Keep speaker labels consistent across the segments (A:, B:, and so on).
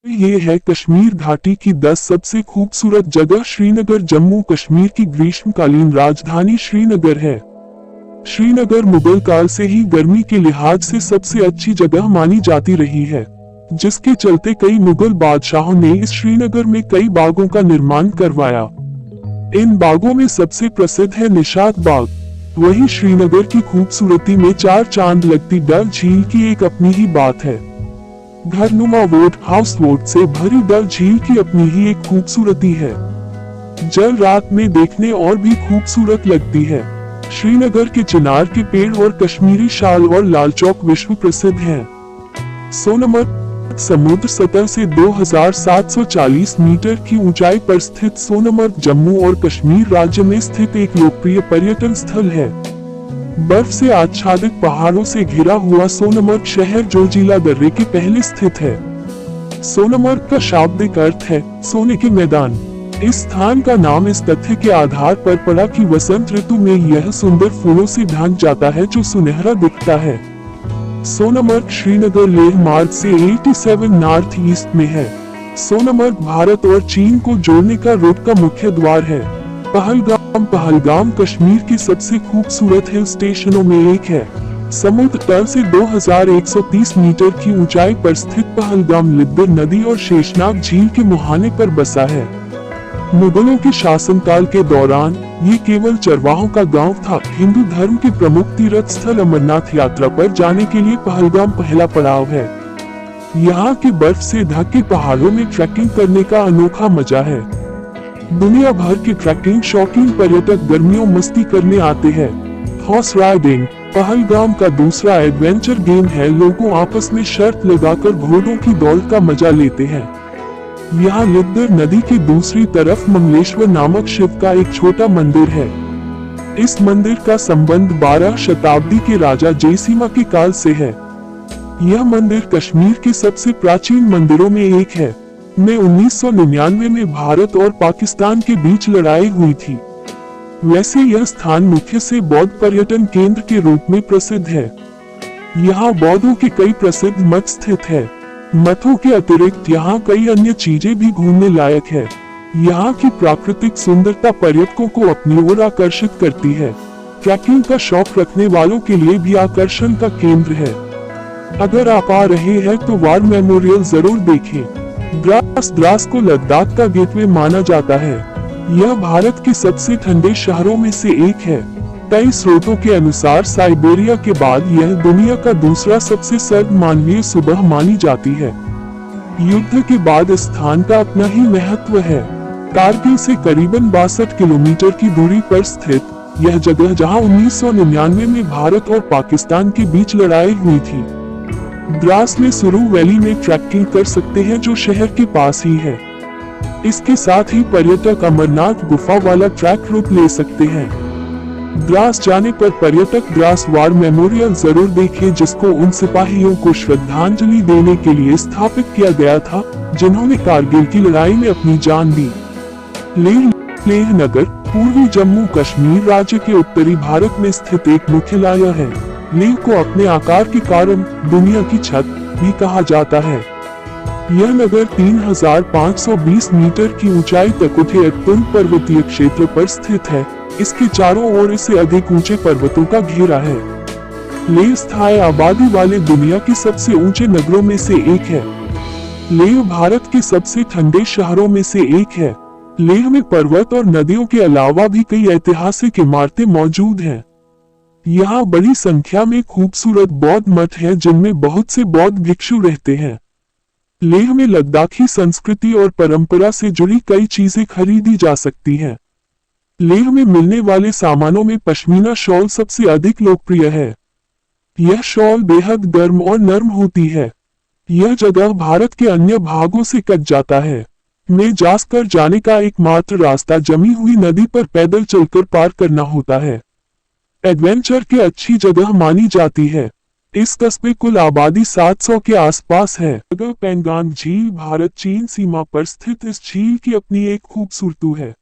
A: ये है कश्मीर घाटी की 10 सबसे खूबसूरत जगह। श्रीनगर जम्मू कश्मीर की ग्रीष्मकालीन राजधानी श्रीनगर है। श्रीनगर मुगल काल से ही गर्मी के लिहाज से सबसे अच्छी जगह मानी जाती रही है, जिसके चलते कई मुगल बादशाहों ने इस श्रीनगर में कई बागों का निर्माण करवाया। इन बागों में सबसे प्रसिद्ध है निशात बाग। वहीं श्रीनगर की खूबसूरती में चार चांद लगती डल झील की एक अपनी ही बात है। घरनुमा वोट हाउस वोट से भरी डल झील की अपनी ही एक खूबसूरती है। जल रात में देखने और भी खूबसूरत लगती है। श्रीनगर के चिनार के पेड़ और कश्मीरी शाल और लाल चौक विश्व प्रसिद्ध हैं। सोनमर्ग समुद्र सतह से 2740 मीटर की ऊंचाई पर स्थित सोनमर्ग जम्मू और कश्मीर राज्य में स्थित एक लोकप्रिय पर्यटन स्थल है। बर्फ से आच्छादित पहाड़ों से घिरा हुआ सोनमर्ग शहर जोजिला दर्रे के पहले स्थित है। सोनमर्ग का शाब्दिक अर्थ है सोने के मैदान। इस स्थान का नाम इस तथ्य के आधार पर पड़ा कि वसंत ऋतु में यह सुंदर फूलों से ढक जाता है जो सुनहरा दिखता है। सोनमर्ग श्रीनगर लेह मार्ग से 87 नॉर्थ ईस्ट में है। सोनमर्ग भारत और चीन को जोड़ने का रूट का मुख्य द्वार है। पहलगाम कश्मीर के सबसे खूबसूरत हिल स्टेशनों में एक है। समुद्र तल से 2130 मीटर की ऊंचाई पर स्थित पहलगाम लिद्दर नदी और शेषनाग झील के मुहाने पर बसा है। मुगलों के शासनकाल के दौरान ये केवल चरवाहों का गांव था। हिंदू धर्म के प्रमुख तीर्थ स्थल अमरनाथ यात्रा पर जाने के लिए पहलगाम पहला पड़ाव है। यहाँ के बर्फ से ढके पहाड़ों में ट्रैकिंग करने का अनोखा मजा है। दुनिया भर के ट्रैकिंग शौकीन पर्यटक गर्मियों मस्ती करने आते हैं। हॉर्स राइडिंग पहलगाम का दूसरा एडवेंचर गेम है। लोगों आपस में शर्त लगाकर घोड़ों की दौड़ का मजा लेते हैं। यहाँ लिद्दर नदी के दूसरी तरफ ममलेश्वर नामक शिव का एक छोटा मंदिर है। इस मंदिर का संबंध 12 शताब्दी के राजा जयसीमा के काल से है। यह मंदिर कश्मीर के सबसे प्राचीन मंदिरों में एक है। में 1999 में भारत और पाकिस्तान के बीच लड़ाई हुई थी। वैसे यह स्थान मुख्य से बौद्ध पर्यटन केंद्र के रूप में प्रसिद्ध है। यहाँ बौद्धों के कई प्रसिद्ध मठ स्थित है। मठों के अतिरिक्त यहाँ कई अन्य चीजें भी घूमने लायक है। यहाँ की प्राकृतिक सुंदरता पर्यटकों को अपनी ओर आकर्षित करती है। ट्रैकिंग का शौक रखने वालों के लिए भी आकर्षण का केंद्र है। अगर आप आ रहे हैं तो वार मेमोरियल जरूर देखें। द्रास को लद्दाख का गेटवे माना जाता है। यह भारत के सबसे ठंडे शहरों में से एक है। कई स्रोतों के अनुसार साइबेरिया के बाद यह दुनिया का दूसरा सबसे सर्द मानवीय सुबह मानी जाती है। युद्ध के बाद इस स्थान का अपना ही महत्व है। कारगिल से करीबन 62 किलोमीटर की दूरी पर स्थित यह जगह जहां 1999 में भारत और पाकिस्तान के बीच लड़ाई हुई थी। द्रास में सुरू वैली में ट्रैकिंग कर सकते हैं जो शहर के पास ही है। इसके साथ ही पर्यटक अमरनाथ गुफा वाला ट्रैक रूट ले सकते हैं। द्रास जाने पर पर्यटक द्रास वार मेमोरियल जरूर देखें, जिसको उन सिपाहियों को श्रद्धांजलि देने के लिए स्थापित किया गया था जिन्होंने कारगिल की लड़ाई में अपनी जान दी। लेह नगर पूर्वी जम्मू कश्मीर राज्य के उत्तरी भारत में स्थित एक मुख्यालय है। लेह को अपने आकार के कारण दुनिया की छत भी कहा जाता है। यह नगर 3520 मीटर की ऊंचाई तक उठे अत्यंत पर्वतीय क्षेत्र पर स्थित है। इसके चारों ओर इससे अधिक ऊंचे पर्वतों का घेरा है। लेह स्थायी आबादी वाले दुनिया के सबसे ऊंचे नगरों में से एक है। लेह भारत के सबसे ठंडे शहरों में से एक है। लेह में पर्वत और नदियों के अलावा भी कई ऐतिहासिक इमारतें मौजूद हैं। यहाँ बड़ी संख्या में खूबसूरत बौद्ध मठ हैं, जिनमें बहुत से बौद्ध भिक्षु रहते हैं। लेह में लद्दाखी संस्कृति और परंपरा से जुड़ी कई चीजें खरीदी जा सकती हैं। लेह में मिलने वाले सामानों में पश्मीना शॉल सबसे अधिक लोकप्रिय है। यह शॉल बेहद गर्म और नरम होती है। यह जगह भारत के अन्य भागों से कट जाता है। में जाकर जाने का एकमात्र रास्ता जमी हुई नदी पर पैदल चलकर पार करना होता है। एडवेंचर की अच्छी जगह मानी जाती है। इस कस्बे कुल आबादी 700 के आसपास है। पेंगांग झील भारत चीन सीमा पर स्थित इस झील की अपनी एक खूबसूरती है।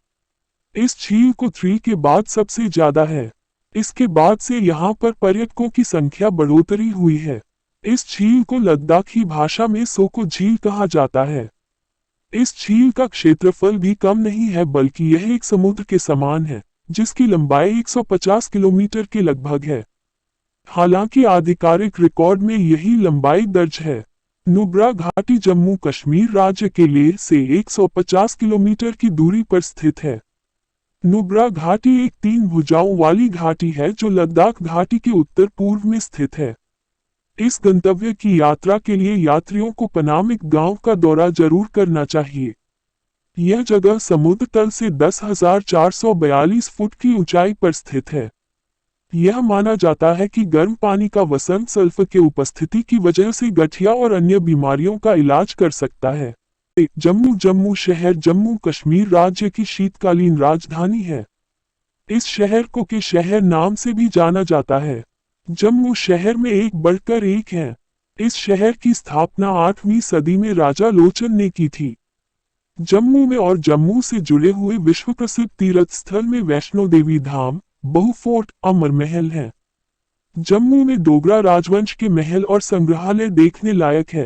A: इस झील को 3 के बाद सबसे ज्यादा है। इसके बाद से यहाँ पर पर्यटकों की संख्या बढ़ोतरी हुई है। इस झील को लद्दाखी भाषा में सोको झील कहा जाता है। इस झील का क्षेत्रफल भी कम नहीं है, बल्कि यह एक समुद्र के समान है, जिसकी लंबाई 150 किलोमीटर के लगभग है। हालांकि आधिकारिक रिकॉर्ड में यही लंबाई दर्ज है। नुब्रा घाटी जम्मू कश्मीर राज्य के लेह से 150 किलोमीटर की दूरी पर स्थित है। नुब्रा घाटी एक 3 भुजाओं वाली घाटी है जो लद्दाख घाटी के उत्तर पूर्व में स्थित है। इस गंतव्य की यात्रा के लिए यात्रियों को पनामिक गांव का दौरा जरूर करना चाहिए। यह जगह समुद्र तल से 10,442 फुट की ऊंचाई पर स्थित है। यह माना जाता है कि गर्म पानी का वसंत सल्फर के उपस्थिति की वजह से गठिया और अन्य बीमारियों का इलाज कर सकता है। जम्मू शहर जम्मू कश्मीर राज्य की शीतकालीन राजधानी है। इस शहर को के शहर नाम से भी जाना जाता है। जम्मू शहर में एक बढ़कर एक है। इस शहर की स्थापना 8वीं सदी में राजा लोचन ने की थी। जम्मू में और जम्मू से जुड़े हुए विश्व प्रसिद्ध तीर्थ स्थल में वैष्णो देवी धाम, बहु फोर्ट, अमर महल है। जम्मू में डोगरा राजवंश के महल और संग्रहालय देखने लायक है।